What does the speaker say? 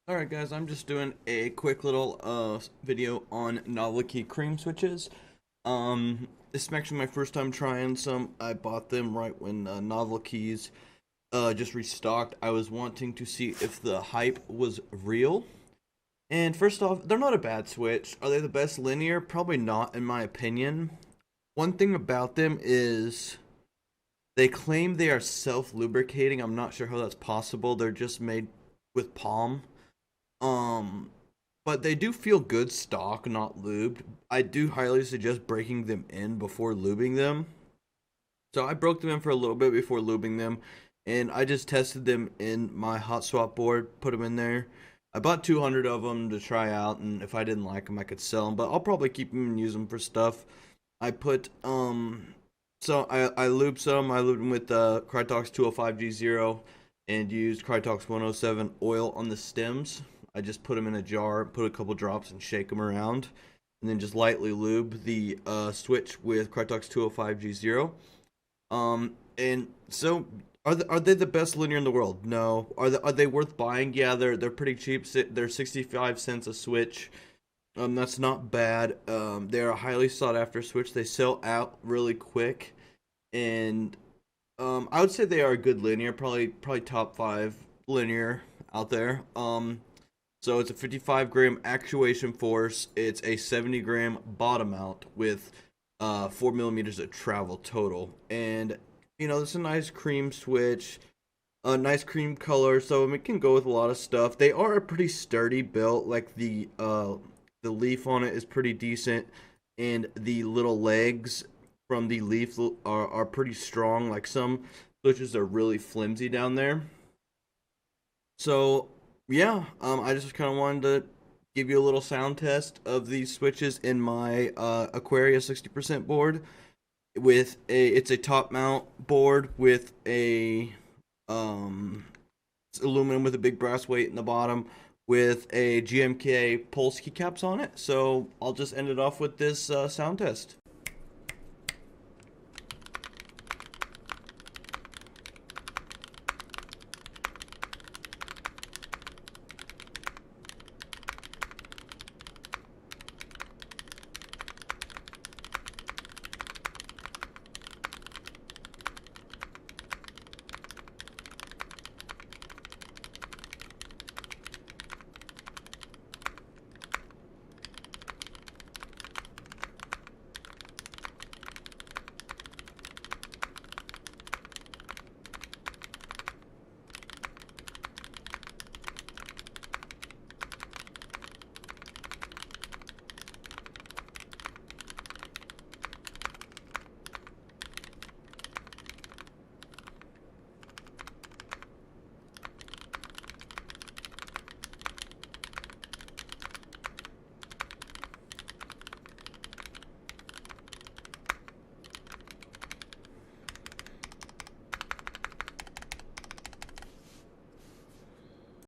Alright guys, I'm just doing a quick little video on Novelkey Cream switches. This is actually my first time trying some. I bought them right when Novelkeys just restocked. I was wanting to see if the hype was real. And first off, they're not a bad switch. Are they the best linear? Probably not in my opinion. One thing about them is they claim they are self-lubricating. I'm not sure how that's possible. They're just made with palm. Um, but they do feel good stock, not lubed. I do highly suggest breaking them in before lubing them. So I broke them in for a little bit before lubing them, and I just tested them in my hot swap board, put them in there. I bought 200 of them to try out, and if I didn't like them, I could sell them, but I'll probably keep them and use them for stuff. I put, so I lubed some. I lubed them with Krytox 205G0 and used Krytox 107 oil on the stems. I just put them in a jar, put a couple drops, and shake them around, and then just lightly lube the switch with Krytox 205G0. And so are they the best linear in the world? No. Are they worth buying? Yeah, they're pretty cheap. They're 65 cents a switch. That's not bad. They're a highly sought after switch. They sell out really quick, and I would say they are a good linear, probably top 5 linear out there. So it's a 55 gram actuation force. It's a 70 gram bottom out with 4 millimeters of travel total, and it's a nice cream switch, a nice cream color, so it can go with a lot of stuff. They are a pretty sturdy built. Like the leaf on it is pretty decent, and the little legs from the leaf are pretty strong. Like some switches are really flimsy down there. So yeah, I just kind of wanted to give you a little sound test of these switches in my Aquaria 60% board. It's a top mount board with a it's aluminum with a big brass weight in the bottom with a GMK pulse keycaps on it. So I'll just end it off with this sound test.